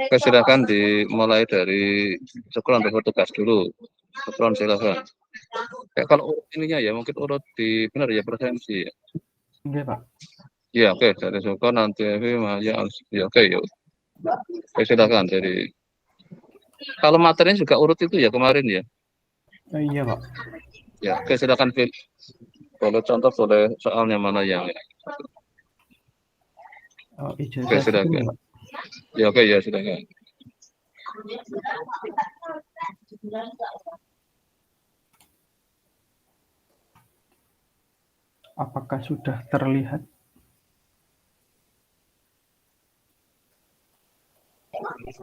Oke, silakan dimulai dari Sukron atau tugas dulu. Sukron, silakan. Kalau urut ininya ya, mungkin urut benar ya, presensi ya. Oke, Pak. Ya, oke, dari Sukron, nanti ya, oke, ya. Oke, silakan dari. Kalau materinya juga urut itu ya kemarin ya. Iya, Pak. Ya, oke, silakan Phil. Boleh contoh, boleh soalnya mana yang. Oke, Ijazah silakan. ini, Pak. Ya, oke, ya, silakan. Apakah sudah terlihat?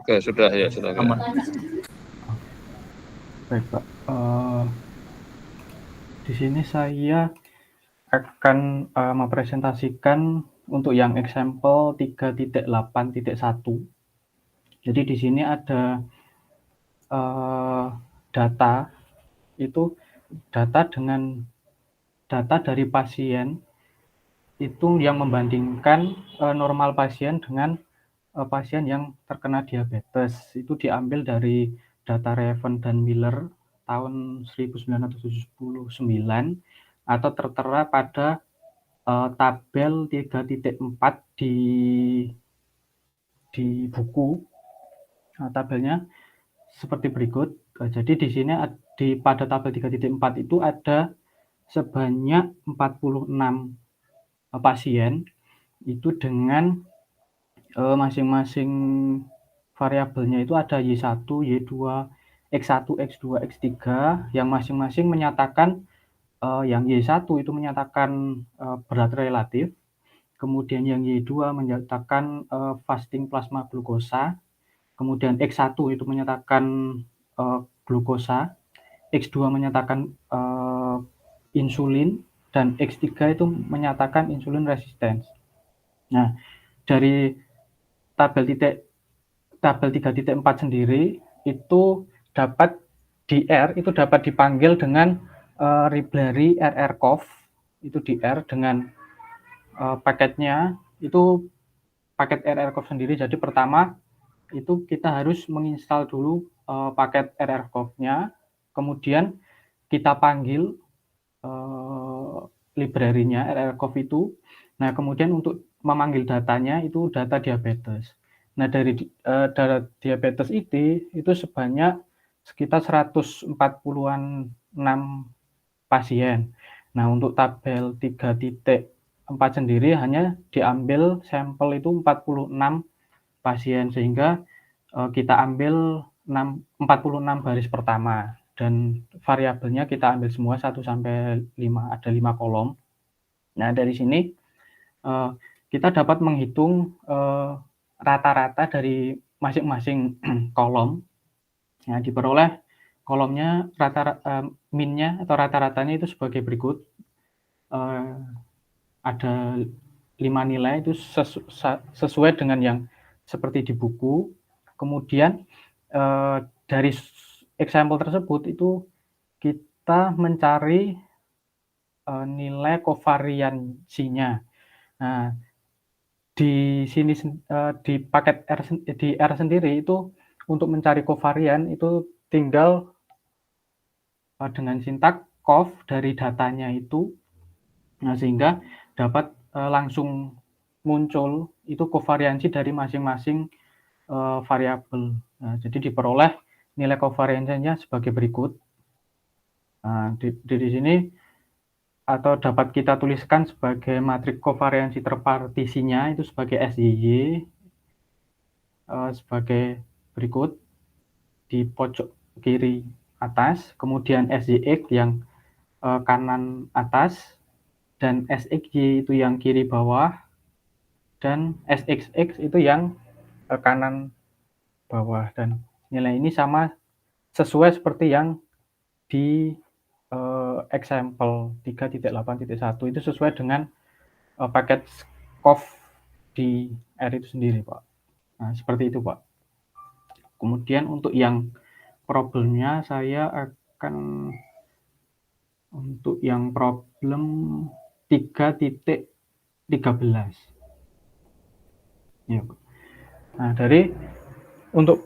Oke, sudah ya, silakan. Aman. Baik, Pak. Di sini saya akan mempresentasikan untuk yang example 3.8.1. Jadi di sini ada data, itu data dari pasien itu yang membandingkan normal pasien dengan pasien yang terkena diabetes. Itu diambil dari data Raven dan Miller tahun 1979 atau tertera pada tabel 3.4 di buku. Tabelnya seperti berikut. Jadi di sini pada tabel 3.4 itu ada sebanyak 46 pasien itu dengan masing-masing variabelnya itu ada Y1, Y2, X1, X2, X3 yang masing-masing menyatakan yang Y1 itu menyatakan berat relatif, kemudian yang Y2 menyatakan fasting plasma glukosa, kemudian X1 itu menyatakan glukosa, X2 menyatakan insulin, dan X3 itu menyatakan insulin resistance. Nah, dari tabel 3.4 sendiri itu dapat itu dapat dipanggil dengan library rrcov, itu dir dengan paketnya itu paket rrcov sendiri. Jadi pertama itu kita harus menginstal dulu paket rrcov-nya, kemudian kita panggil library-nya rrcov itu. Nah, kemudian untuk memanggil datanya itu data diabetes. Nah, dari data diabetes itu sebanyak sekitar 146 pasien. Nah, untuk tabel 3.4 sendiri hanya diambil sampel itu 46 pasien, sehingga kita ambil 46 baris pertama dan variabelnya kita ambil semua 1 sampai 5, ada 5 kolom. Nah, dari sini kita dapat menghitung rata-rata dari masing-masing kolom. Nah, diperoleh kolomnya minnya atau rata-ratanya itu sebagai berikut. Ada 5 nilai itu sesuai dengan yang seperti di buku. Kemudian dari example tersebut itu kita mencari nilai kovariansinya. Nah, di sini di paket R sendiri itu untuk mencari kovarian itu tinggal dengan sintak cov dari datanya itu, nah sehingga dapat langsung muncul itu kovariansi dari masing-masing variabel. Nah, jadi diperoleh nilai kovariansinya sebagai berikut. Nah, di sini atau dapat kita tuliskan sebagai matriks kovariansi terpartisinya itu sebagai SYY sebagai berikut di pojok kiri atas, kemudian SYX yang kanan atas, dan SXY itu yang kiri bawah, dan SXX itu yang kanan bawah. Dan nilai ini sama sesuai seperti yang di example 3.8.1 itu sesuai dengan paket COV di R itu sendiri, Pak. Nah, seperti itu, Pak. Kemudian untuk yang problemnya saya akan untuk yang problem 3.13. Ya, Pak. Nah, untuk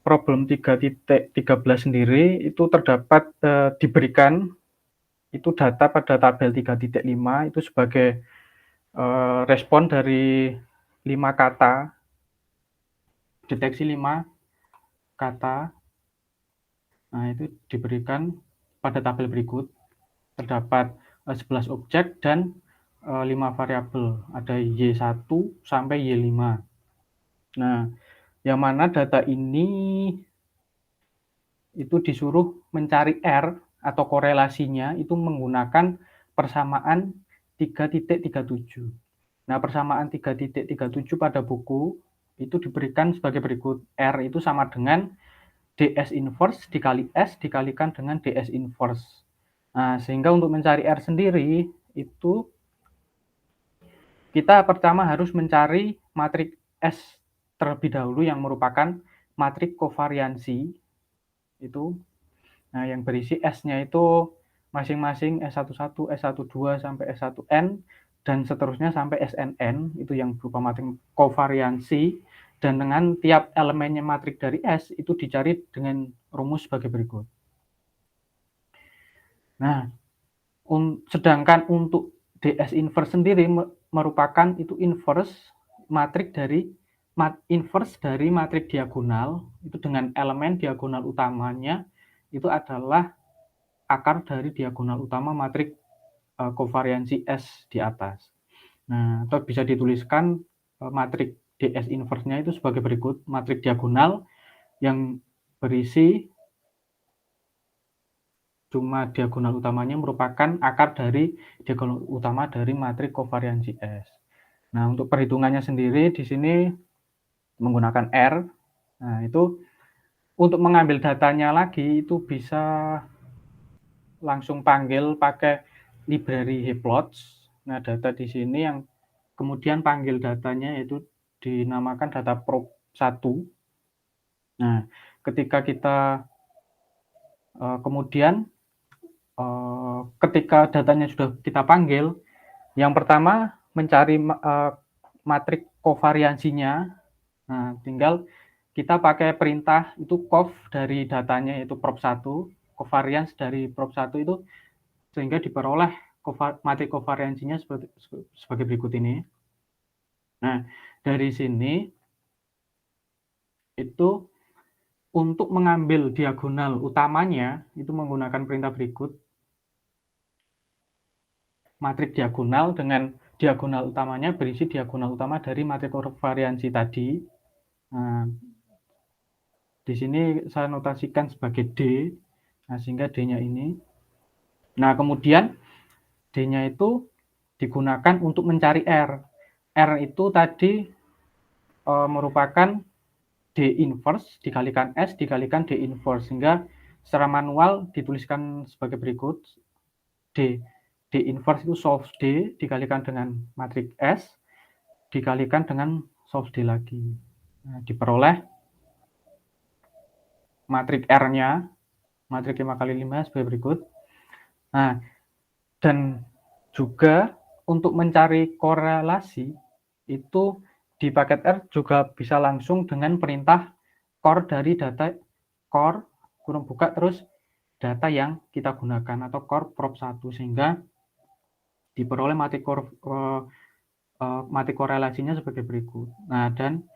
problem 3.13 sendiri itu terdapat diberikan itu data pada tabel 3.5 itu sebagai respon dari 5 kata, deteksi 5 kata. Nah, itu diberikan pada tabel berikut. Terdapat 11 objek dan 5 variabel. Ada Y1 sampai Y5. Nah, yang mana data ini itu disuruh mencari R atau korelasinya itu menggunakan persamaan 3.37. Nah, persamaan 3.37 pada buku itu diberikan sebagai berikut. R itu sama dengan ds inverse dikali S dikalikan dengan ds inverse. Nah, sehingga untuk mencari R sendiri itu kita pertama harus mencari matriks S terlebih dahulu yang merupakan matriks kovariansi itu. Nah, yang berisi S-nya itu masing-masing S11, S12 sampai S1N dan seterusnya sampai SNN, itu yang berupa matriks kovariansi, dan dengan tiap elemennya matriks dari S itu dicari dengan rumus sebagai berikut. Nah, sedangkan untuk ds inverse sendiri merupakan itu inverse dari matriks diagonal itu dengan elemen diagonal utamanya itu adalah akar dari diagonal utama matriks kovariansi S di atas. Nah, atau bisa dituliskan matriks ds inverse-nya itu sebagai berikut. Matriks diagonal yang berisi cuma diagonal utamanya merupakan akar dari diagonal utama dari matriks kovariansi S. Nah, untuk perhitungannya sendiri di sini menggunakan R. Nah, itu untuk mengambil datanya lagi itu bisa langsung panggil pakai library Hplots. Nah, data di sini yang kemudian panggil datanya itu dinamakan data prop 1. Nah, ketika kita kemudian ketika datanya sudah kita panggil, yang pertama mencari matriks kovariansinya. Nah, tinggal kita pakai perintah itu cov dari datanya yaitu prop1, covariance dari prop1 itu sehingga diperoleh matriks kovariansinya sebagai berikut ini. Nah, dari sini itu untuk mengambil diagonal utamanya itu menggunakan perintah berikut. Matriks diagonal dengan diagonal utamanya berisi diagonal utama dari matriks kovariansi tadi. Nah, di sini saya notasikan sebagai D. Nah, sehingga D-nya ini. Nah, kemudian D-nya itu digunakan untuk mencari R. R itu tadi merupakan D inverse dikalikan S dikalikan D inverse. Sehingga secara manual dituliskan sebagai berikut. D inverse itu solve D dikalikan dengan matriks S dikalikan dengan solve D lagi. Nah, diperoleh matriks R-nya, matriks 5 kali 5 sebagai berikut. Nah, dan juga untuk mencari korelasi itu di paket R juga bisa langsung dengan perintah core dari data core kurung buka terus data yang kita gunakan atau core prop1 sehingga diperoleh matriks korelasinya sebagai berikut. Nah, dan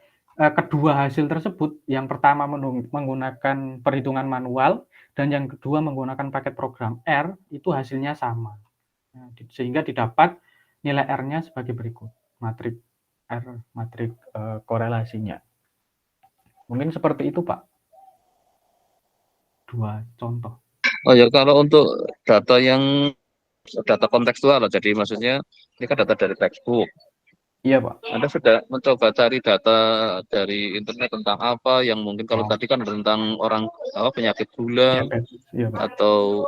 kedua hasil tersebut, yang pertama menggunakan perhitungan manual dan yang kedua menggunakan paket program R, itu hasilnya sama. Nah, sehingga didapat nilai R-nya sebagai berikut, matriks R, matriks korelasinya. Mungkin seperti itu, Pak. Dua contoh. Oh ya, kalau untuk data kontekstual, jadi maksudnya ini kan data dari textbook. Iya, Pak. Anda sudah mencoba cari data dari internet tentang apa yang mungkin kalau tadi kan tentang orang penyakit gula iya, Pak. Atau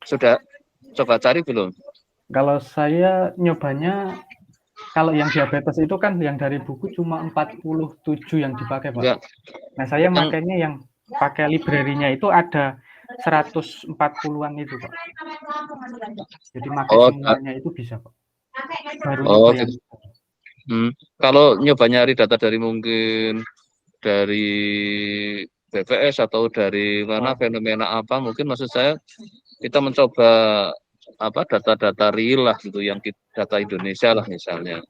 sudah coba cari belum? Kalau saya nyobanya kalau yang diabetes itu kan yang dari buku cuma 47 yang dipakai, Pak. Enggak. Nah, saya makanya yang pakai library-nya itu ada 140-an itu, Pak. Jadi pakai semuanya itu bisa, Pak. Baru nyoba yang gitu. Kalau nyoba nyari data dari mungkin dari BPS atau dari mana fenomena apa, mungkin maksud saya kita mencoba apa data-data real lah gitu, yang data Indonesia lah misalnya.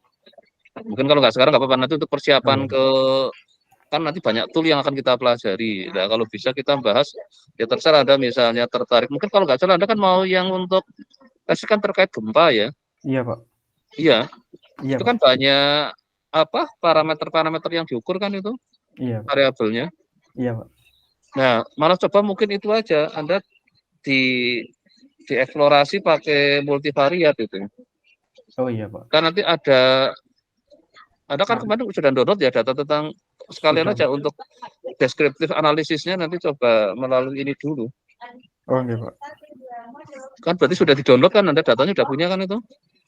Mungkin kalau nggak sekarang nggak apa-apa, nanti untuk persiapan ke kan nanti banyak tool yang akan kita pelajari. Nah, kalau bisa kita bahas, ya terserah Anda misalnya tertarik. Mungkin kalau nggak salah Anda kan mau yang untuk tes kan terkait gempa ya. Iya, Pak. Iya, Iya, itu Pak. kan banyak apa parameter-parameter yang diukur kan itu Iya, Pak. variabelnya. Iya, Pak. Nah, malah coba mungkin itu aja Anda di dieksplorasi pakai multivariat itu. Oh iya, Pak. Kan nanti ada kan Nah, kemarin sudah download ya data tentang sekalian sudah, aja Pak. untuk deskriptif analisisnya nanti coba melalui ini dulu. Oh iya, Pak. Kan berarti sudah di-download kan, Anda datanya sudah punya kan itu.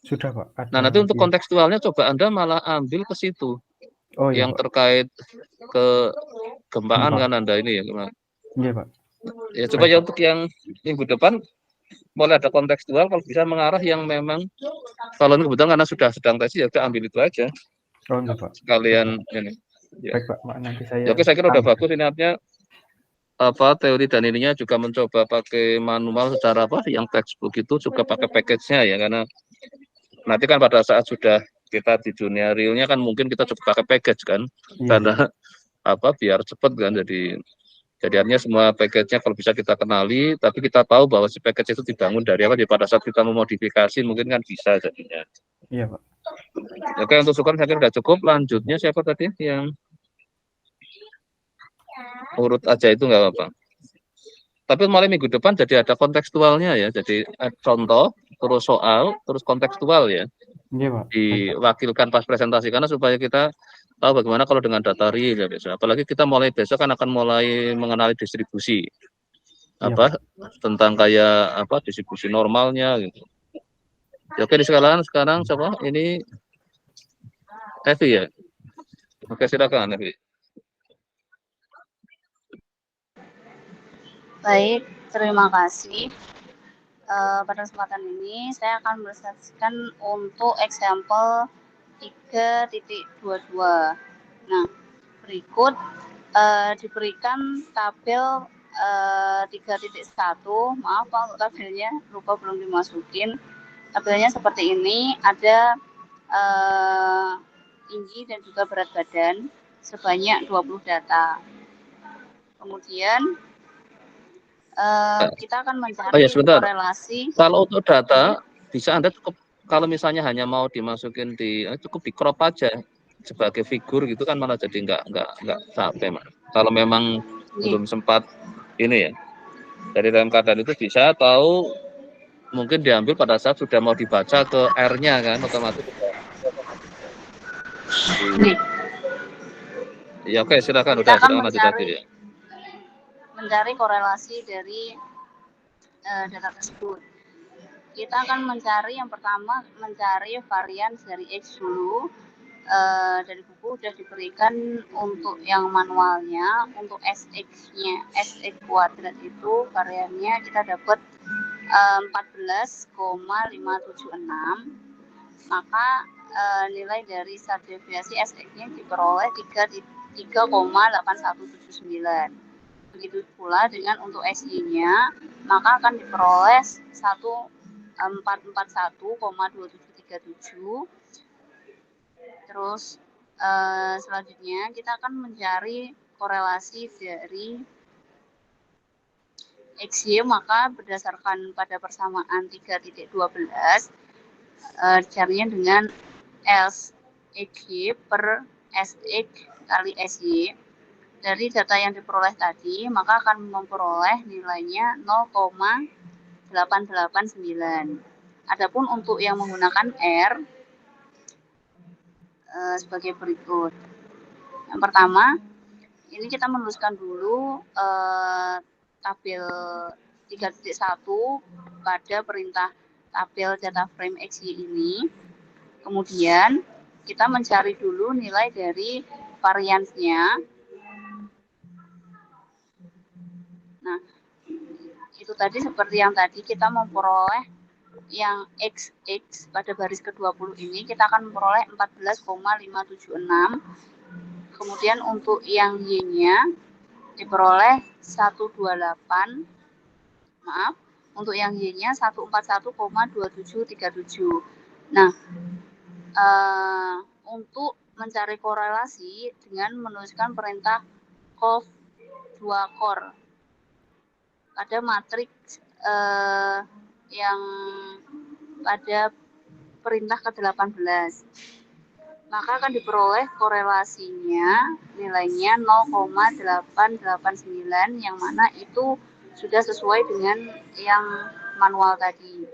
Sudah, Pak. Nah, Ada nanti untuk di. kontekstualnya coba Anda malah ambil ke situ. Oh iya, Yang Pak. terkait ke gempaan Gempa. kan Anda ini ya. Iya, Pak. Ya coba Baik, ya Pak. untuk yang minggu depan mulai ada kontekstual, kalau bisa mengarah yang memang kalau ini kebetulan karena sudah sedang tesis ya udah ambil itu aja Oh enggak, Pak. Baik, sekalian Pak. ini. Ya. Baik, Pak. Nanti saya Ya, oke, saya kira udah ambil. bagus ini artinya apa teori dan ininya juga mencoba pakai manual secara apa yang textbook itu juga pakai package-nya ya, karena nanti kan pada saat sudah kita di dunia realnya kan mungkin kita coba pakai package kan, Iya, karena apa biar cepet kan, jadi artinya semua package-nya kalau bisa kita kenali, tapi kita tahu bahwa si package itu dibangun dari apa, jadi pada saat kita memodifikasi mungkin kan bisa jadinya. iya, Pak. Oke, untuk Sukron saya kira sudah cukup. Lanjutnya siapa tadi yang urut aja itu nggak apa-apa. Tapi mulai minggu depan jadi ada kontekstualnya ya. Jadi contoh, terus soal, terus kontekstual ya. Iya, Pak. Baik, Pak. Diwakilkan pas presentasi karena supaya kita tahu bagaimana kalau dengan data real ya besok. Apalagi kita mulai besok kan akan mulai mengenali distribusi Iya, Pak. apa tentang kayak apa distribusi normalnya gitu. Ya, oke, di sekarang siapa? Ini Evi ya. Oke, silakan Evi. Baik, terima kasih. Pada kesempatan ini saya akan presentasikan untuk example 3.22. Nah, berikut diberikan tabel 3.1. Maaf Pak, untuk tabelnya lupa belum dimasukin. Tabelnya seperti ini, ada tinggi dan juga berat badan sebanyak 20 data. Kemudian kita akan mencari korelasi. Kalau untuk data bisa Anda cukup kalau misalnya hanya mau dimasukin cukup di crop aja sebagai figur gitu kan malah jadi nggak sampai Mas. Kalau memang belum sempat ini ya. Dari dalam keadaan itu bisa tahu mungkin diambil pada saat sudah mau dibaca ke R-nya kan otomatis. Ya oke, silakan Kita akan lanjut lagi ya. Mencari korelasi dari data tersebut. Kita akan mencari yang pertama mencari varian dari X dulu. Dari buku sudah diberikan untuk yang manualnya, untuk SX-nya, SX kuadrat itu variannya kita dapat 14,576. Maka nilai dari standar deviasi SX-nya diperoleh 3,8179. Begitu pula dengan untuk SY-nya, maka akan diperoleh 441,2737. Terus selanjutnya kita akan mencari korelasi dari XY, maka berdasarkan pada persamaan 3.12 carinya dengan SXY per SX kali SY. Dari data yang diperoleh tadi, maka akan memperoleh nilainya 0,889. Adapun untuk yang menggunakan R sebagai berikut. Yang pertama, ini kita menuliskan dulu tabel 3.1 pada perintah tabel data frame XY ini. Kemudian kita mencari dulu nilai dari variansnya. Nah, itu tadi seperti yang tadi kita memperoleh yang XX pada baris ke-20 ini kita akan memperoleh 14,576. Kemudian untuk yang Y-nya diperoleh 128. Maaf, untuk yang Y-nya 141,2737. Nah, untuk mencari korelasi dengan menuliskan perintah conv 2 core pada matriks yang pada perintah ke-18, maka akan diperoleh korelasinya nilainya 0,889 yang mana itu sudah sesuai dengan yang manual tadi.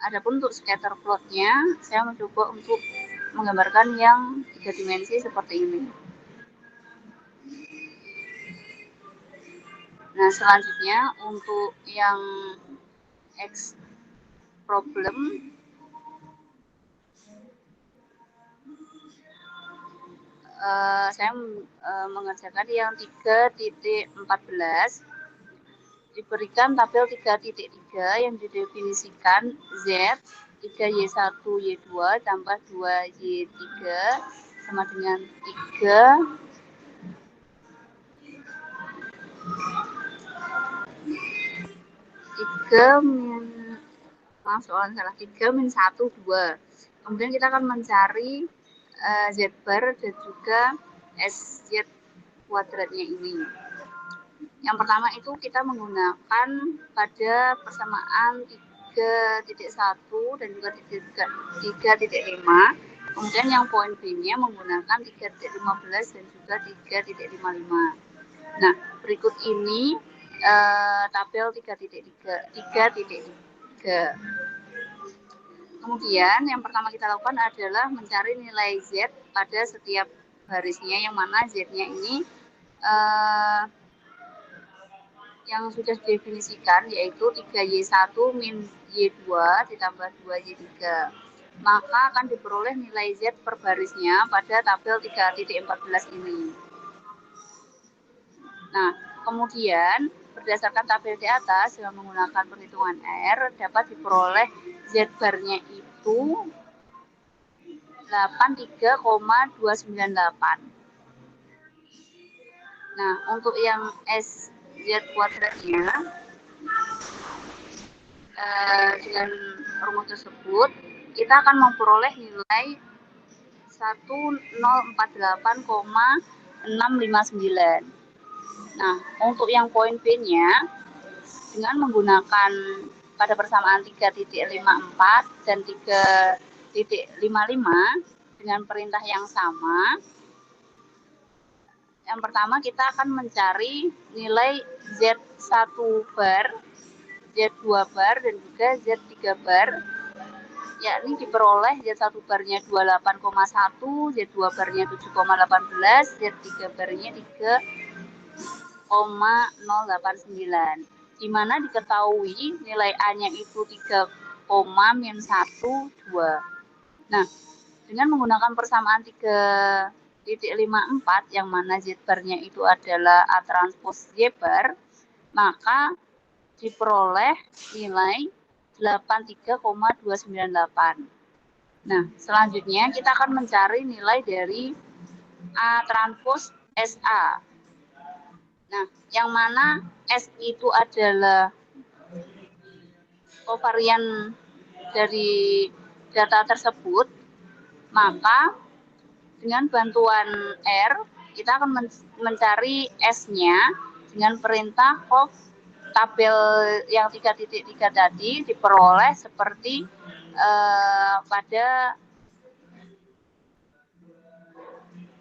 Adapun untuk scatter plotnya, saya mencoba untuk menggambarkan yang 3 dimensi seperti ini. Nah, selanjutnya untuk yang X problem, saya mengerjakan yang 3.14, diberikan tabel 3.3 yang didefinisikan Z 3Y1 Y2 tambah 2Y3 sama dengan 3 min, maaf soalnya salah, 3 min 1 2. Kemudian kita akan mencari Z bar dan juga SZ kuadratnya ini. Yang pertama itu kita menggunakan pada persamaan 3.1 dan juga 3.5. Kemudian yang poin B-nya menggunakan 3.15 dan juga 3.55. Nah, berikut ini tabel 3.3. Kemudian yang pertama kita lakukan adalah mencari nilai Z pada setiap barisnya, yang mana Z-nya ini yang sudah didefinisikan yaitu 3Y1 min Y2 ditambah 2Y3. Maka akan diperoleh nilai Z per barisnya pada tabel 3.14 ini. Nah, kemudian berdasarkan tabel di atas dengan menggunakan perhitungan R dapat diperoleh Z barnya itu 83,298. Nah, untuk yang SZ kuadratnya dengan rumus tersebut kita akan memperoleh nilai 1048,659. Nah, untuk yang poin B-nya dengan menggunakan pada persamaan 3.54 dan 3.55 dengan perintah yang sama. Yang pertama kita akan mencari nilai Z1 bar, Z2 bar, dan juga Z3 bar, yakni diperoleh Z1 barnya 28,1, Z2 barnya 7,18, Z3 barnya 3,089. Di mana diketahui nilai A-nya itu 3,-1,2. Nah, dengan menggunakan persamaan 3.54 yang mana Z barnya itu adalah A transpos Y bar, maka diperoleh nilai 83,298. Nah, selanjutnya kita akan mencari nilai dari A transpos SA. Nah, yang mana S itu adalah kovarian dari data tersebut, maka dengan bantuan R kita akan mencari S-nya dengan perintah conv tabel yang 3.3 tadi diperoleh seperti pada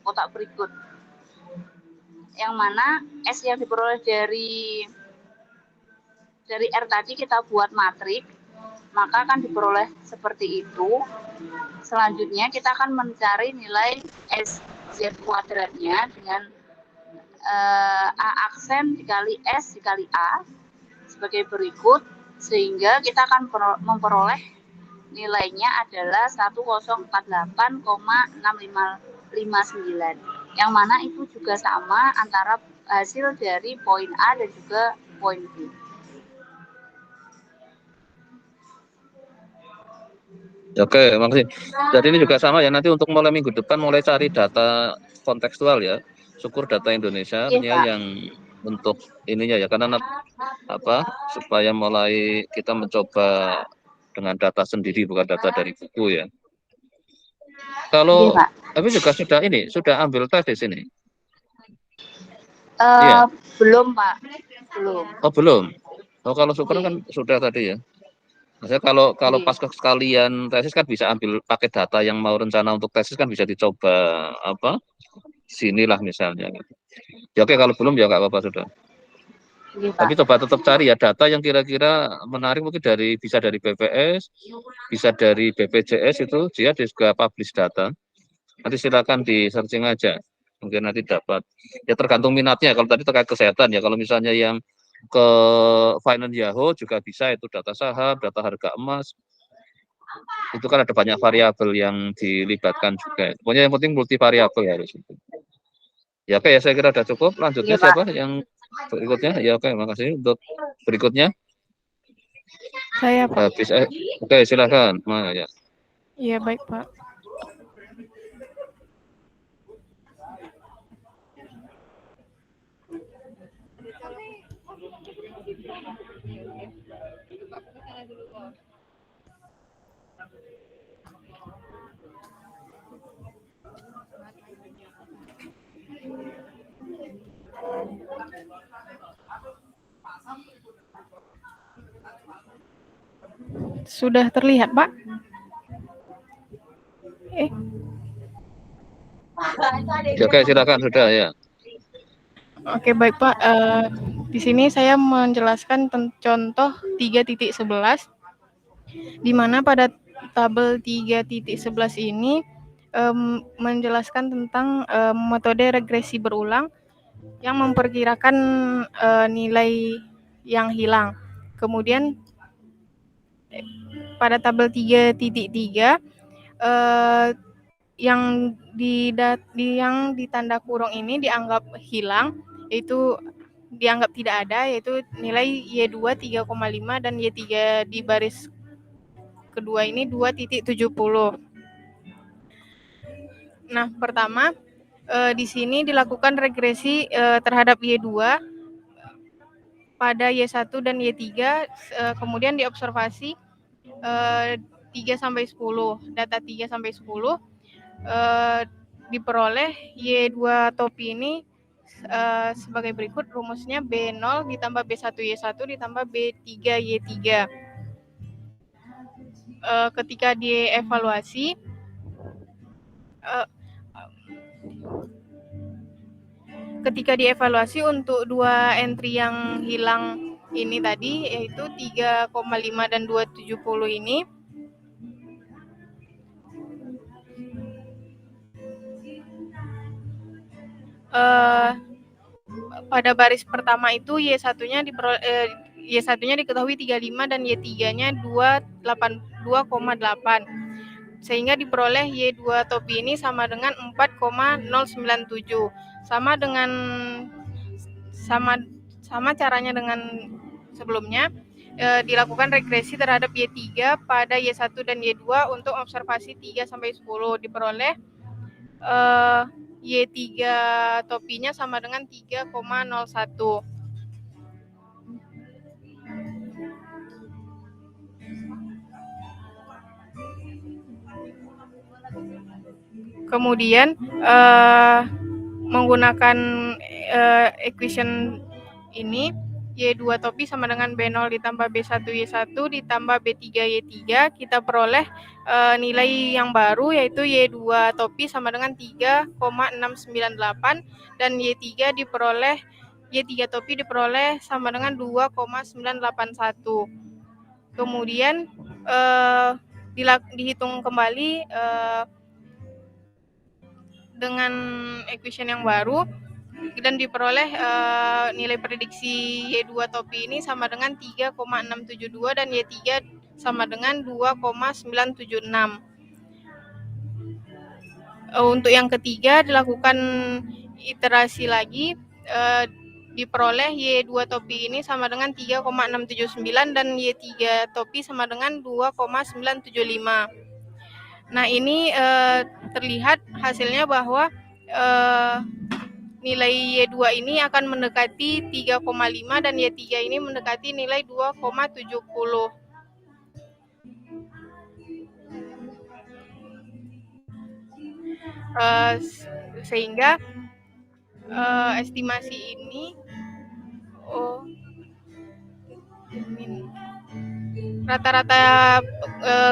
kotak berikut, yang mana S yang diperoleh dari R tadi kita buat matriks, maka akan diperoleh seperti itu. Selanjutnya kita akan mencari nilai SZ kuadratnya dengan A aksen dikali S dikali A sebagai berikut, sehingga kita akan memperoleh nilainya adalah 1048,6559, yang mana itu juga sama antara hasil dari poin A dan juga poin B. Oke, makasih. Jadi ini juga sama ya, nanti untuk mulai minggu depan mulai cari data kontekstual ya. Syukur data Indonesia Iya, Pak. yang untuk ininya ya, karena supaya mulai kita mencoba dengan data sendiri bukan data dari buku ya. Iya, Kalau Pak. tapi juga sudah ambil tes di sini. Eh, Iya. belum, Pak. Belum. Oh, belum. Oh, kalau syukur Iya. kan sudah tadi ya. Maksudnya kalau Iya. pas sekalian tesis kan bisa ambil pakai data yang mau rencana untuk tesis kan bisa dicoba sinilah misalnya. Ya oke, kalau belum ya nggak apa-apa sudah. Iya, Pak. Tapi coba tetap cari ya data yang kira-kira menarik, mungkin bisa dari BPS, bisa dari BPJS, itu dia juga publish data. Nanti silakan di searching aja. Mungkin nanti dapat. Ya tergantung minatnya. Kalau tadi terkait kesehatan ya, kalau misalnya yang ke Finance Yahoo juga bisa, itu data saham, data harga emas. Itu kan ada banyak variabel yang dilibatkan juga. Pokoknya yang penting multivariabel ya harus itu. Ya oke ya, saya kira sudah cukup. Lanjutnya Iya, Pak. siapa yang berikutnya? Ya oke, makasih untuk berikutnya. Saya, Pak. Habis oke, silakan. Ya. Iya, baik, Pak. Sudah terlihat, Pak? Ya, oke, silakan sudah ya. Oke, baik, Pak. Di sini saya menjelaskan contoh 3.11, di mana pada tabel 3.11 ini menjelaskan tentang metode regresi berulang yang memperkirakan nilai yang hilang. Kemudian pada tabel 3.3 yang di tanda kurung ini dianggap hilang, yaitu dianggap tidak ada, yaitu nilai Y2 3,5 dan Y3 di baris kedua ini 2.70. Nah, pertama di sini dilakukan regresi terhadap Y2 pada Y1 dan Y3, kemudian diobservasi 3 sampai 10. Data 3 sampai 10 diperoleh Y2 topi ini sebagai berikut rumusnya B0 ditambah B1 Y1 ditambah B3 Y3. Ketika dievaluasi untuk dua entry yang hilang ini tadi, yaitu 3,5 dan 270 ini, pada baris pertama itu Y1-nya diketahui 35 dan Y3-nya 2,8. Sehingga diperoleh Y2 topi ini sama dengan 4,097. Sama caranya dengan sebelumnya, dilakukan regresi terhadap Y3 pada Y1 dan Y2 untuk observasi 3 sampai 10, diperoleh Y3 topinya sama dengan 3,01. Kemudian menggunakan equation ini, Y2 topi sama dengan B0 ditambah B1 Y1 ditambah B3 Y3, kita peroleh nilai yang baru, yaitu Y2 topi sama dengan 3,698 dan Y3 topi diperoleh sama dengan 2,981. Kemudian dihitung kembali dengan equation yang baru dan diperoleh nilai prediksi Y2 topi ini sama dengan 3,672 dan Y3 sama dengan 2,976. Untuk yang ketiga dilakukan iterasi lagi, diperoleh Y2 topi ini sama dengan 3,679 dan Y3 topi sama dengan 2,975. Nah, ini terlihat hasilnya bahwa nilai Y2 ini akan mendekati 3,5 dan Y3 ini mendekati nilai 2,70. Sehingga estimasi ini rata-rata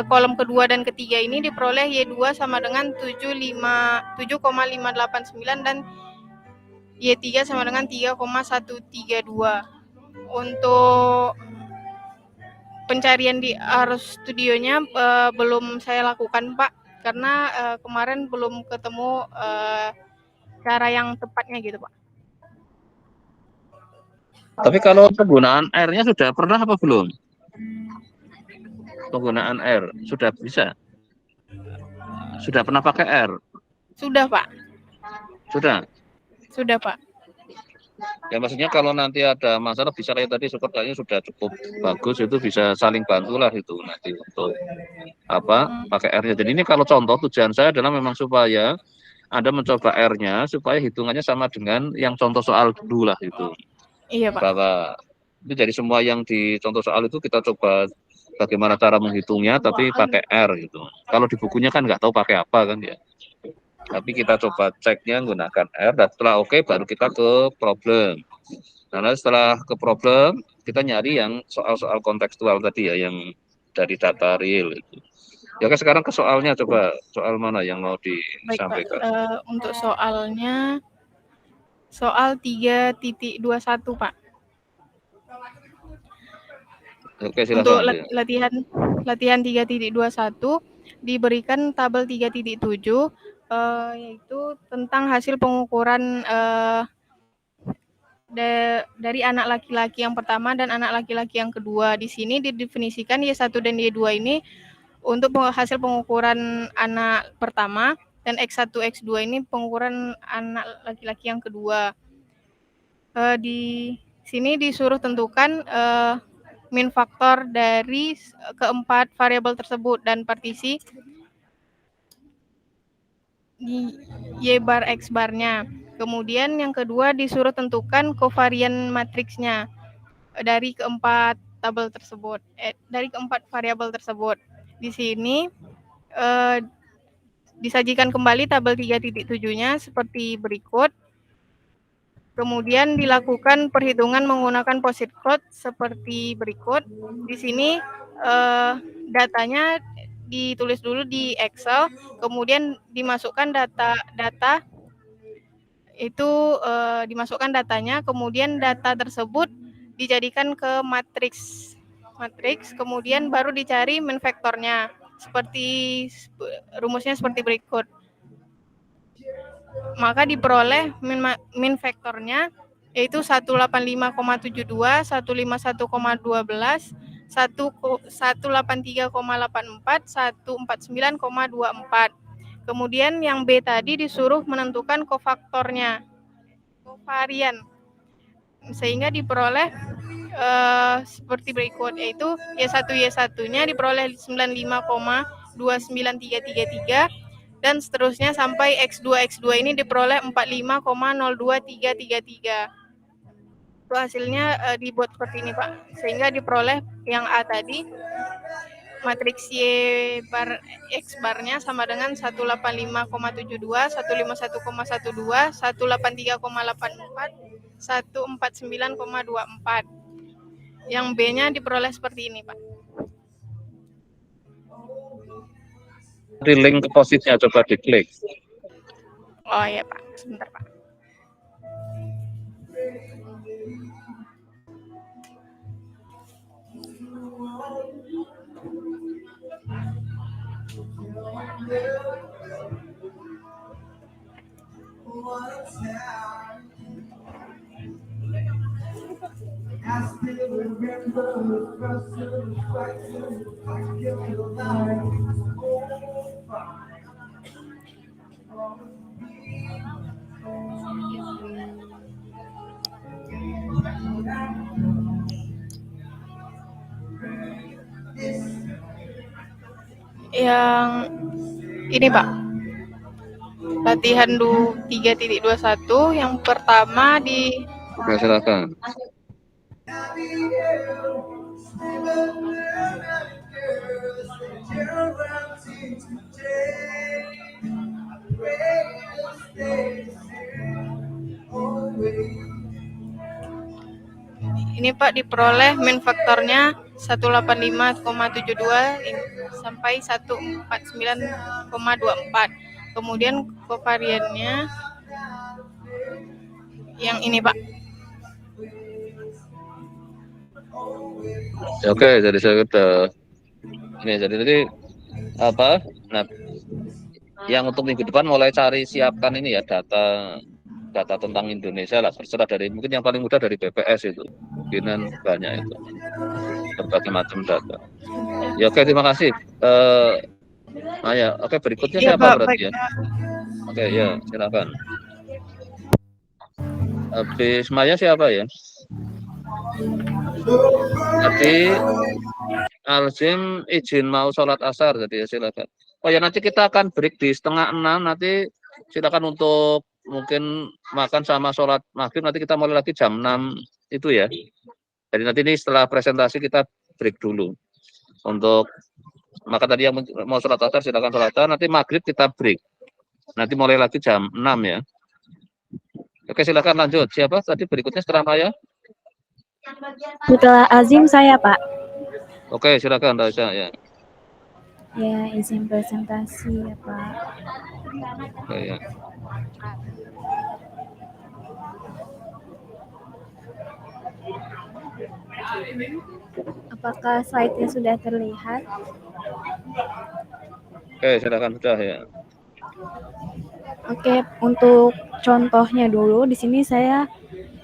kolom kedua dan ketiga ini diperoleh Y2 sama dengan 7,589 dan Y3 sama dengan 3,132. Untuk pencarian di arus studionya belum saya lakukan, Pak, karena kemarin belum ketemu cara yang tepatnya gitu, Pak. Tapi kalau penggunaan airnya sudah pernah apa belum? Penggunaan air sudah bisa? Sudah pernah pakai air? Sudah, Pak. Sudah, Pak. Ya maksudnya kalau nanti ada masalah bisa kayak tadi sepertinya sudah cukup bagus, itu bisa saling bantulah itu nanti untuk pakai airnya. Jadi ini kalau contoh tujuan saya adalah memang supaya Anda mencoba airnya supaya hitungannya sama dengan yang contoh soal dulu lah itu. Iya, Pak. Bahwa itu jadi semua yang di contoh soal itu kita coba bagaimana cara menghitungnya tapi pakai R gitu. Kalau di bukunya kan nggak tahu pakai apa kan ya. Tapi kita coba ceknya menggunakan R, dan setelah oke baru kita ke problem. Nah, setelah ke problem kita nyari yang soal-soal kontekstual tadi ya, yang dari data real itu. Ya kan sekarang ke soalnya, coba soal mana yang mau disampaikan? Baik, Pak. Untuk soalnya soal 3.21, Pak. Oke, silakan. Untuk latihan 3.21 diberikan tabel 3.7 yaitu tentang hasil pengukuran dari anak laki-laki yang pertama dan anak laki-laki yang kedua. Di sini didefinisikan Y1 dan Y2 ini untuk hasil pengukuran anak pertama, dan X1, X2 ini pengukuran anak laki-laki yang kedua. Di sini disuruh tentukan min faktor dari keempat variabel tersebut dan partisi di Y bar X barnya. Kemudian yang kedua disuruh tentukan kovarian matriksnya dari keempat tabel tersebut, dari keempat variabel tersebut. Di sini disajikan kembali tabel 3.7-nya seperti berikut. Kemudian dilakukan perhitungan menggunakan posit code seperti berikut. Di sini datanya ditulis dulu di Excel, kemudian dimasukkan data itu dimasukkan datanya, kemudian data tersebut dijadikan ke matriks, kemudian baru dicari min vektornya. Seperti rumusnya seperti berikut. Maka diperoleh min vektornya yaitu 185,72, 151,12, 183,84, 149,24. Kemudian yang B tadi disuruh menentukan kovarian, sehingga diperoleh seperti berikut, yaitu Y1-nya diperoleh 95,29333 dan seterusnya sampai X2 ini diperoleh 45,02333. Itu hasilnya dibuat seperti ini, Pak. Sehingga diperoleh yang A tadi, matriks Y bar X barnya sama dengan 185,72, 151,12, 183,84, 149,24. Yang B-nya diperoleh seperti ini, Pak. Di link ke positnya coba diklik. Oh ya, Pak. Sebentar, Pak. Yang Ini Pak, latihan 3.21 yang pertama di Oke, silakan. ini Pak diperoleh min faktornya 185,72 sampai 149,24. Kemudian kovariannya yang ini Pak. Oke, jadi saya udah ini jadi tadi apa? Nah, yang untuk minggu depan mulai cari siapkan ini ya data tentang Indonesia lah, terserah dari mungkin yang paling mudah dari BPS itu, mungkinan banyak itu berbagai macam data. Ya oke, terima kasih. Maya, oke berikutnya Iya siapa Pak, berarti baik ya? Pak. Oke ya, silakan. Habis Maya siapa ya? Tadi Alzim izin mau sholat asar, jadi ya silakan. Oh ya nanti kita akan break di 5:30, nanti silakan untuk mungkin makan sama sholat maghrib, nanti kita mulai lagi jam 6 itu ya. Jadi nanti ini setelah presentasi kita break dulu. Untuk maka tadi yang mau sholat asar silakan sholat asar, nanti maghrib kita break. Nanti mulai lagi jam 6 ya. Oke silakan lanjut. Siapa tadi berikutnya setelah Maya? Setelah Azim saya Pak. Oke silakan Raisa ya. Ya izin presentasi ya Pak. Oke ya. Apakah slide-nya sudah terlihat? Oke silakan sudah ya. Oke, untuk contohnya dulu di sini saya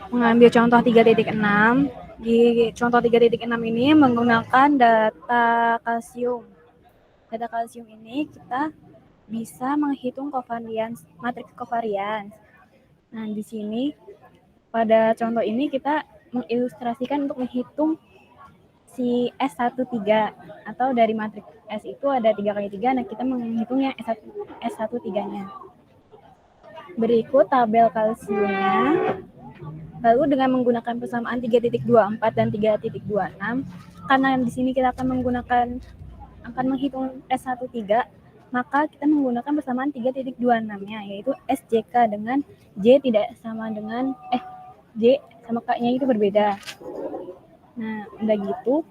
mengambil contoh 3.6. Di contoh 3.6 ini menggunakan data kalsium. Data kalsium ini kita bisa menghitung kovarians, matriks kovarians. Nah, di sini pada contoh ini kita mengilustrasikan untuk menghitung si S13 atau dari matriks S itu ada 3x3, nah kita menghitung yang S13-nya. Berikut tabel kalsiumnya. Lalu dengan menggunakan persamaan 3.24 dan 3.26, karena di sini kita akan menghitung S13, maka kita menggunakan persamaan 3.26-nya, yaitu SJK dengan J tidak sama dengan J sama K-nya itu berbeda. Nah, udah gitu,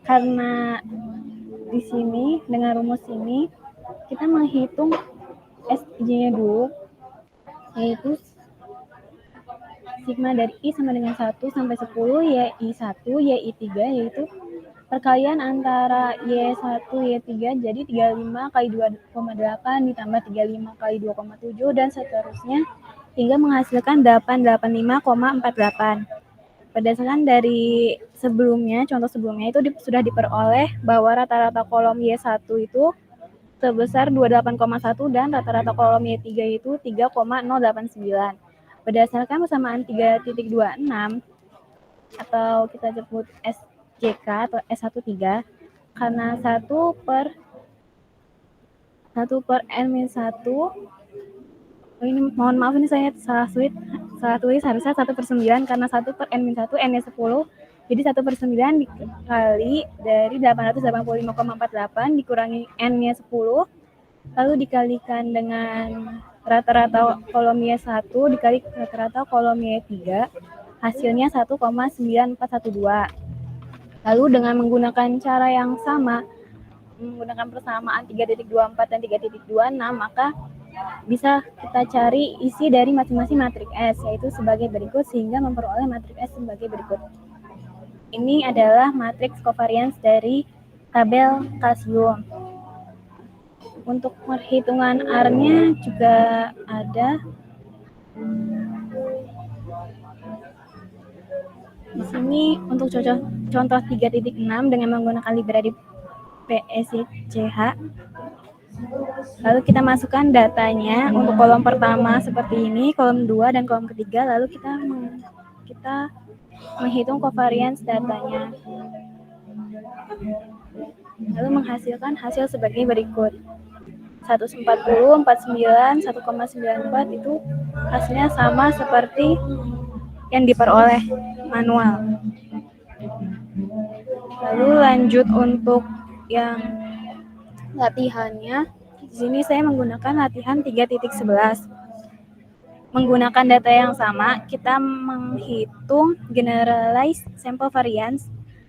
karena di sini dengan rumus ini kita menghitung SJ-nya dulu, yaitu sigma dari I sama dengan 1 sampai 10 Y1, Y3, yaitu perkalian antara Y1, Y3 jadi 35 kali 2,8 ditambah 35 kali 2,7 dan seterusnya hingga menghasilkan 885,48. Berdasarkan dari sebelumnya, contoh sebelumnya itu sudah diperoleh bahwa rata-rata kolom Y1 itu sebesar 28,1 dan rata-rata kolom Y3 itu 3,089. Berdasarkan persamaan 3.26 atau kita sebut SJK atau S13, karena 1/N-1, ini mohon maaf ini saya salah tulis harusnya 1/9 karena 1/N-1 N-nya 10, jadi 1/9 dikali dari 885,48 dikurangi N-nya 10, lalu dikalikan dengan rata-rata kolom Y1 dikali rata-rata kolom Y3, hasilnya 1,9412. Lalu dengan menggunakan cara yang sama, menggunakan persamaan 3.24 dan 3.26, maka bisa kita cari isi dari masing-masing matriks S, yaitu sebagai berikut, sehingga memperoleh matriks S sebagai berikut. Ini adalah matriks kovarians dari tabel kalsium. Untuk perhitungan R-nya juga ada. Di sini untuk contoh 3.6 dengan menggunakan library PSCH. Lalu kita masukkan datanya untuk kolom pertama seperti ini, kolom 2 dan kolom ketiga, lalu kita menghitung kovarians datanya. Lalu menghasilkan hasil sebagai berikut. 140, 49, 1,94 itu hasilnya sama seperti yang diperoleh manual. Lalu lanjut untuk yang latihannya. Di sini saya menggunakan latihan 3.11. Menggunakan data yang sama, kita menghitung generalized sample variance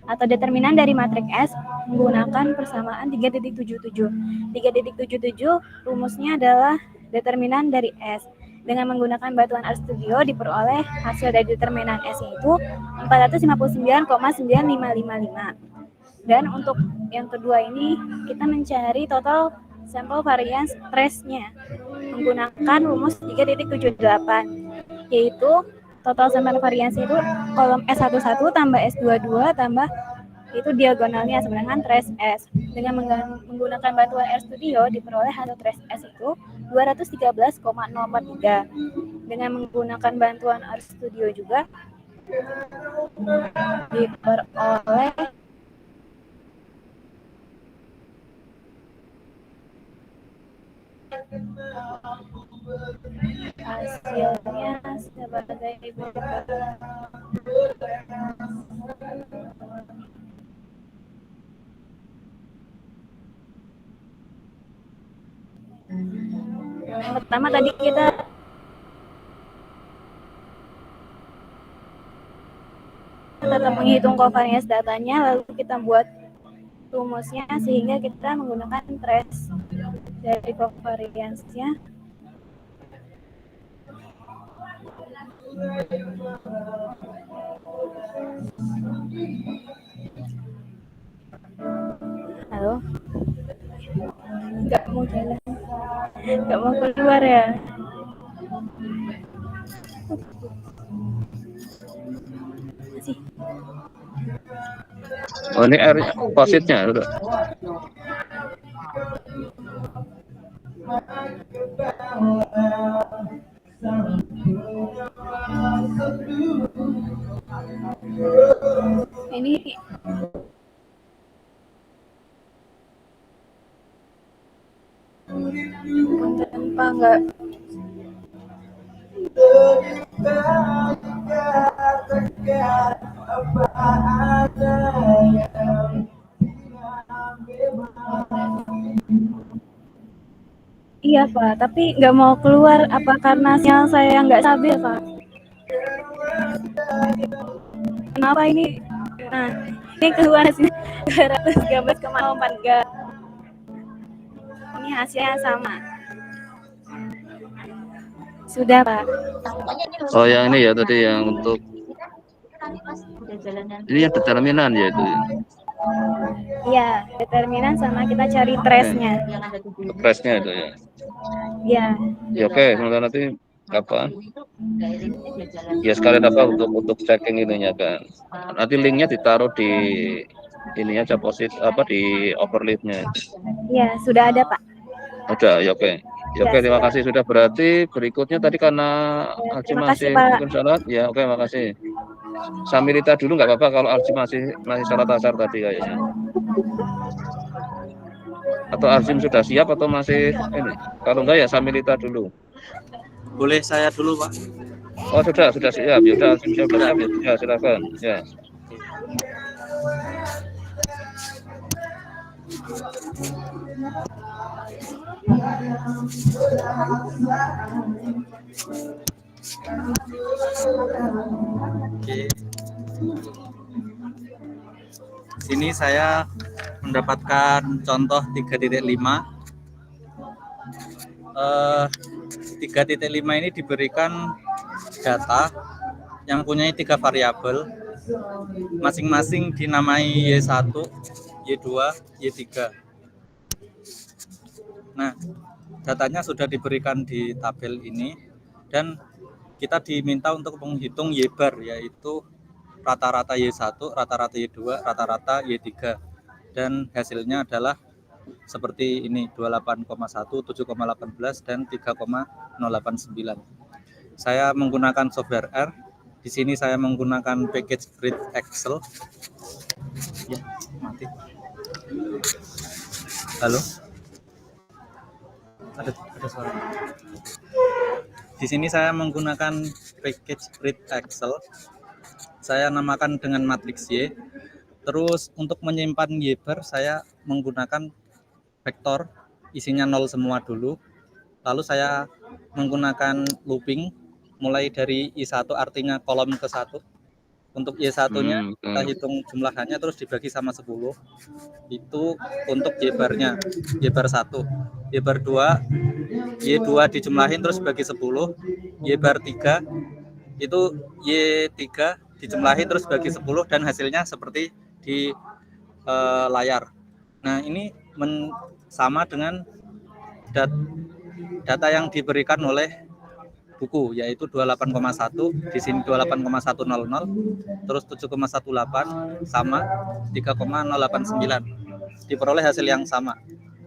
atau determinan dari matriks S menggunakan persamaan 3.77. 3.77 rumusnya adalah determinan dari S. Dengan menggunakan bantuan RStudio diperoleh hasil dari determinan S itu 459,9555. Dan untuk yang kedua ini kita mencari total sampel variance trace-nya menggunakan rumus 3.78, yaitu total sampel variance itu kolom S11 tambah S22 tambah itu diagonalnya sama dengan trace S. Dengan menggunakan bantuan RStudio diperoleh hasil trace S itu 213,043. Dengan menggunakan bantuan RStudio juga diperoleh hasilnya sebagai berikut. Yang pertama tadi kita tetap menghitung covariance datanya, lalu kita buat rumusnya sehingga kita menggunakan trace dari covariance-nya. Halo? Nggak mau jalan. Nggak mau keluar ya? Masih. Oh, ini R positnya udah. Ini tanpa enggak iya Pak, tapi nggak mau keluar apa karena sinyal saya nggak stabil Pak? Kenapa ini? Nah, ini keluar hasilnya 213,04. Ini hasilnya sama. Sudah Pak. Oh, yang ini ya tadi yang untuk ini yang determinan ya itu. Iya, determinan sama kita cari trace-nya. Trace-nya itu ya. Iya. Ya oke, semoga nanti apa? Ya sekalian apa untuk checking ininya kan. Nanti linknya ditaruh di ininya aja apa di overlay-nya. Iya, sudah ada Pak. Udah, ya oke. Ya oke, terima kasih sudah. Berarti berikutnya tadi karena Alci Terima masih kasih, Pak. mungkin salat, ya oke, makasih. Samilita dulu nggak apa-apa kalau Alci masih salat asar tadi kayaknya. Atau Arjim sudah siap atau masih ini? Kalau enggak ya Samilita dulu. Boleh saya dulu, Pak? Oh sudah siap. Ya udah Arjim sudah siap ya, silakan. Ya. Oke. Sini saya mendapatkan contoh 3.5. 3.5 ini diberikan data yang punya 3 variabel, masing-masing dinamai Y1, Y2, Y3. Nah, datanya sudah diberikan di tabel ini dan kita diminta untuk menghitung Y-bar, yaitu rata-rata Y1, rata-rata Y2, rata-rata Y3. Dan hasilnya adalah seperti ini, 28,1, 7,18, dan 3,089. Saya menggunakan software R. Di sini saya menggunakan package grid Excel. Ya, mati. Halo. Ada suara. Di sini saya menggunakan package read Excel. Saya namakan dengan matriks Y. Terus untuk menyimpan Y bar saya menggunakan vektor, isinya 0 semua dulu. Lalu saya menggunakan looping mulai dari I1 artinya kolom ke 1. Untuk Y1-nya kita hitung jumlahannya terus dibagi sama 10. Itu untuk Y bar-nya, Y bar 1. Y bar 2, Y2 dijumlahin terus bagi 10. Y bar 3 itu Y3 dijumlahin terus bagi 10 dan hasilnya seperti di layar. Nah, ini sama dengan data yang diberikan oleh buku, yaitu 28,1, di sini 28,100, terus 7,18 sama 3,089. Diperoleh hasil yang sama.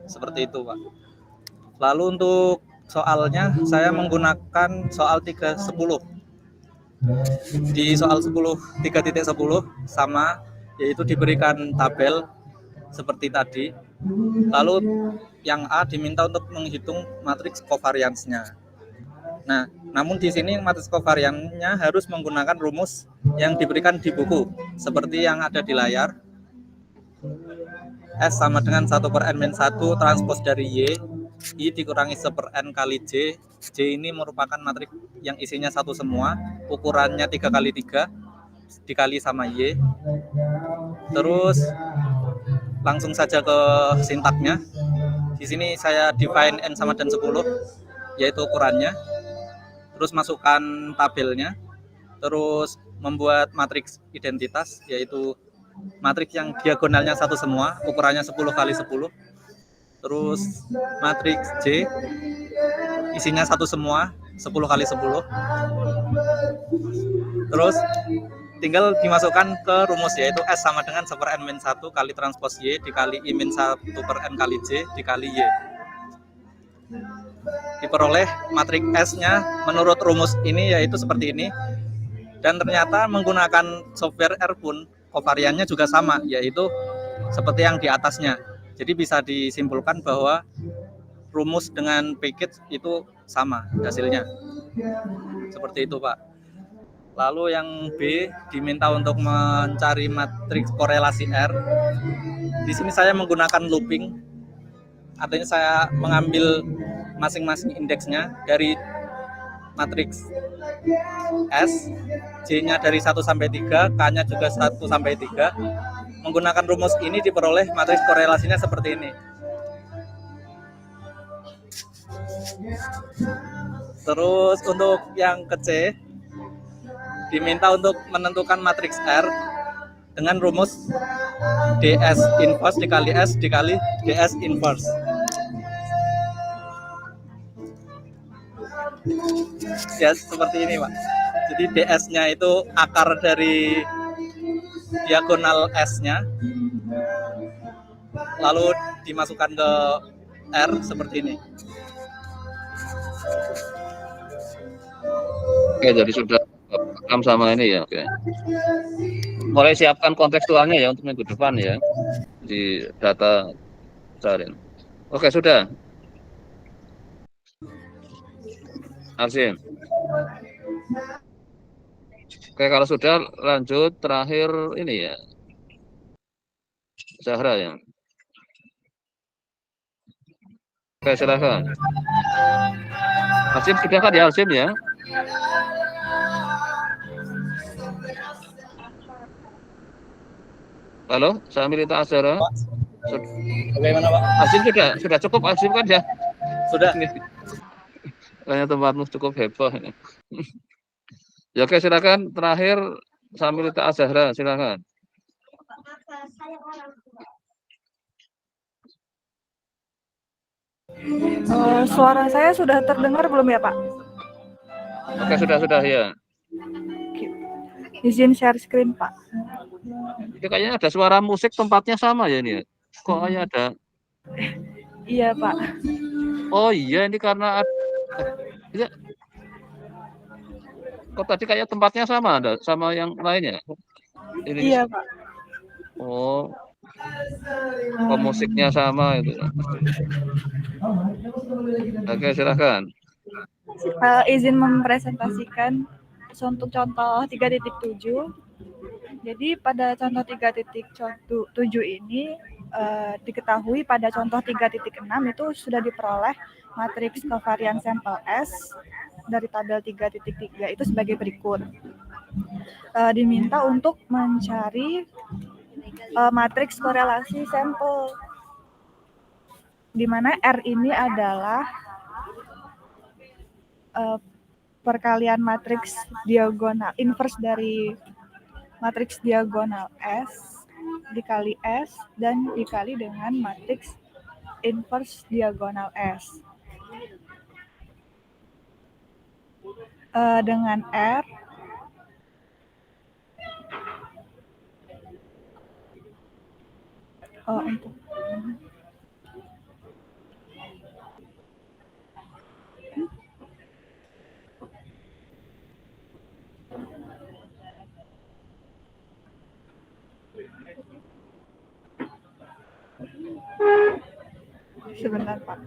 Seperti itu, Pak. Lalu untuk soalnya saya menggunakan soal 310. Di soal 3.10 sama, yaitu diberikan tabel seperti tadi. Lalu yang A diminta untuk menghitung matriks covariance-nya. Nah, namun di sini matriks covariance-nya harus menggunakan rumus yang diberikan di buku, seperti yang ada di layar. S sama dengan 1/n-1 transpos dari Y, I dikurangi 1/n kali J. J ini merupakan matriks yang isinya 1 semua, ukurannya 3 kali 3, dikali sama Y. Terus langsung saja ke sintaknya. Di sini saya define N sama dengan 10, yaitu ukurannya. Terus masukkan tabelnya, terus membuat matriks identitas, yaitu matriks yang diagonalnya 1 semua, ukurannya 10 kali 10. Terus matriks J, isinya 1 semua, 10 kali 10. Terus tinggal dimasukkan ke rumus, yaitu S sama dengan 1/n-1 kali transpos Y dikali I-1/n kali J dikali Y. Diperoleh matriks S-nya menurut rumus ini, yaitu seperti ini. Dan ternyata menggunakan software R pun kovariannya juga sama, yaitu seperti yang di atasnya. Jadi bisa disimpulkan bahwa rumus dengan package itu sama hasilnya. Seperti itu, Pak. Lalu yang B diminta untuk mencari matriks korelasi R. Di sini saya menggunakan looping. Artinya saya mengambil masing-masing indeksnya dari matriks S, J-nya dari 1 sampai 3, K-nya juga 1 sampai 3. Menggunakan rumus ini diperoleh matriks korelasinya seperti ini. Terus untuk yang ke C, diminta untuk menentukan matriks R dengan rumus DS inverse dikali S dikali DS inverse. Ya, seperti ini, Pak. Jadi DS-nya itu akar dari diagonal S-nya, lalu dimasukkan ke R seperti ini. Oke, jadi sudah paham sama ini ya. Oke. Mulai siapkan kontekstualnya ya untuk minggu depan ya di data cariin. Oke, sudah. Arsim. Oke, kalau sudah lanjut terakhir ini ya. Zahra ya. Oke, silakan. Arsim sudah kan ya, Arsim ya? Halo, saya Milita Azhara. Bagaimana, Pak? Arsim sudah cukup, Arsim kan ya? Sudah. Kayaknya tempatmu cukup heboh. Ya, oke, silakan terakhir Samilita Azhara, silakan. Suara saya sudah terdengar belum ya, Pak? Oke, sudah ya. Izin share screen, Pak. Ini kayaknya ada suara musik, tempatnya sama ya ini ya? Kok hanya ada? Iya, Pak. Oh iya, ini karena ya. Kok tadi kayak tempatnya sama, ada sama yang lainnya? Ini. Iya, Pak. Oh, Pemusiknya sama itu. Oke, silakan. Izin mempresentasikan untuk contoh 3.7. Jadi pada contoh 3.7 ini diketahui pada contoh 3.6 itu sudah diperoleh matriks kovarian sampel S dari tabel 3.3 itu sebagai berikut. Diminta untuk mencari matriks korelasi sampel, di mana R ini adalah perkalian matriks diagonal inverse dari matriks diagonal S dikali S dan dikali dengan matriks inverse diagonal S. Dengan R untuk sebentar Pak.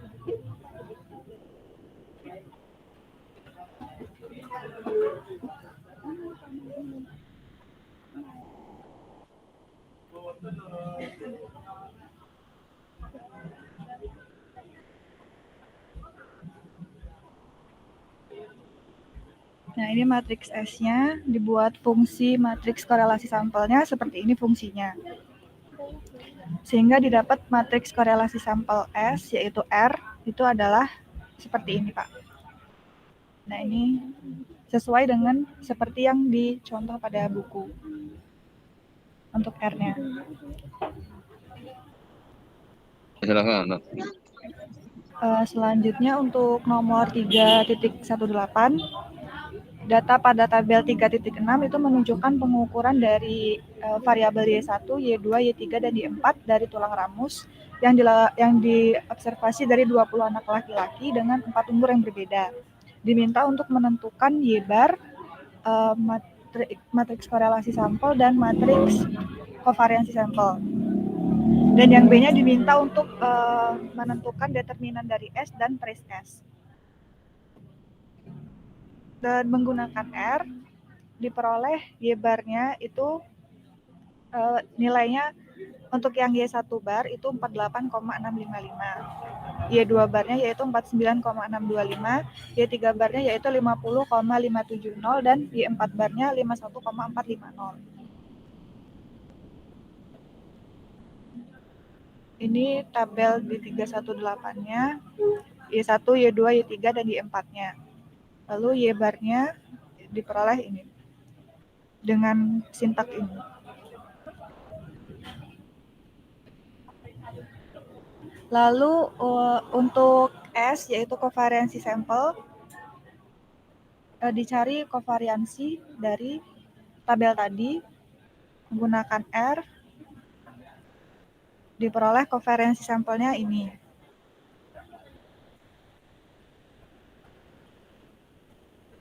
Nah, ini matriks S-nya dibuat fungsi matriks korelasi sampelnya seperti ini fungsinya. Sehingga didapat matriks korelasi sampel S yaitu R itu adalah seperti ini, Pak. Nah, ini sesuai dengan seperti yang dicontoh pada buku untuk R-nya. Silakan. Selanjutnya untuk nomor 3.18, data pada tabel 3.6 itu menunjukkan pengukuran dari variabel Y1, Y2, Y3, dan Y4 dari tulang ramus yang diobservasi dari 20 anak laki-laki dengan 4 umur yang berbeda. Diminta untuk menentukan Y bar, matriks korelasi sampel, dan matriks kovariansi sampel. Dan yang B-nya diminta untuk menentukan determinan dari S dan trace S. Dan menggunakan R, diperoleh Y bar-nya itu nilainya untuk yang Y1 bar itu 48,655. Y2 barnya yaitu 49,625, Y3 barnya yaitu 50,570, dan Y4 barnya 51,450. Ini tabel di 318-nya, Y1, Y2, Y3, dan Y4-nya. Lalu Y bar-nya diperoleh ini, dengan sintak ini. Lalu untuk S, yaitu kovariansi sampel, dicari kovariansi dari tabel tadi, menggunakan R, diperoleh kovariansi sampelnya ini.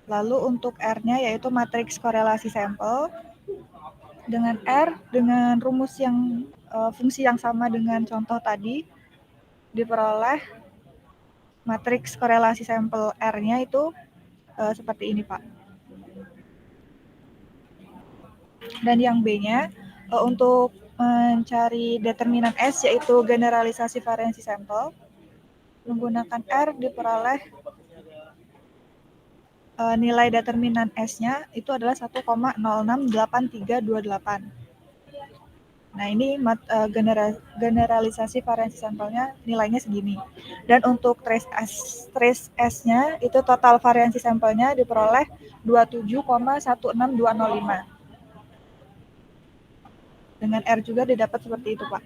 Lalu untuk R-nya yaitu matriks korelasi sampel, dengan R, dengan rumus yang fungsi yang sama dengan contoh tadi, diperoleh matriks korelasi sampel R-nya itu seperti ini, Pak. Dan yang B-nya untuk mencari determinan S yaitu generalisasi variansi sampel, menggunakan R diperoleh nilai determinan S-nya itu adalah 1,068328. Nah, ini generalisasi variansi sampelnya nilainya segini. Dan untuk trace S-nya itu total variansi sampelnya diperoleh 27,16205. Dengan R juga didapat seperti itu, Pak.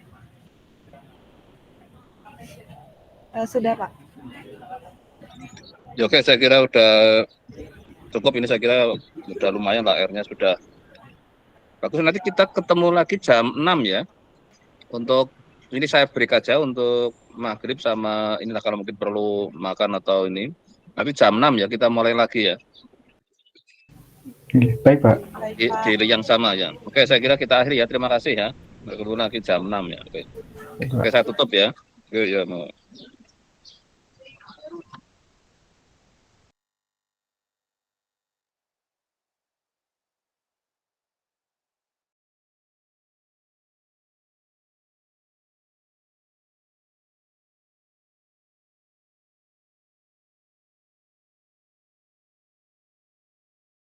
Sudah, Pak. Ya, oke, saya kira udah cukup. Ini saya kira udah lumayan lah, R-nya sudah bagus. Nanti kita ketemu lagi jam 6 ya. Untuk ini saya break aja untuk maghrib sama inilah kalau mungkin perlu makan atau ini. Nanti jam 6 ya kita mulai lagi ya. Baik, Pak. Di yang sama ya. Oke, saya kira kita akhiri ya. Terima kasih ya. Ketemu lagi jam 6 ya. Oke, saya tutup ya. Yuk, ya mau.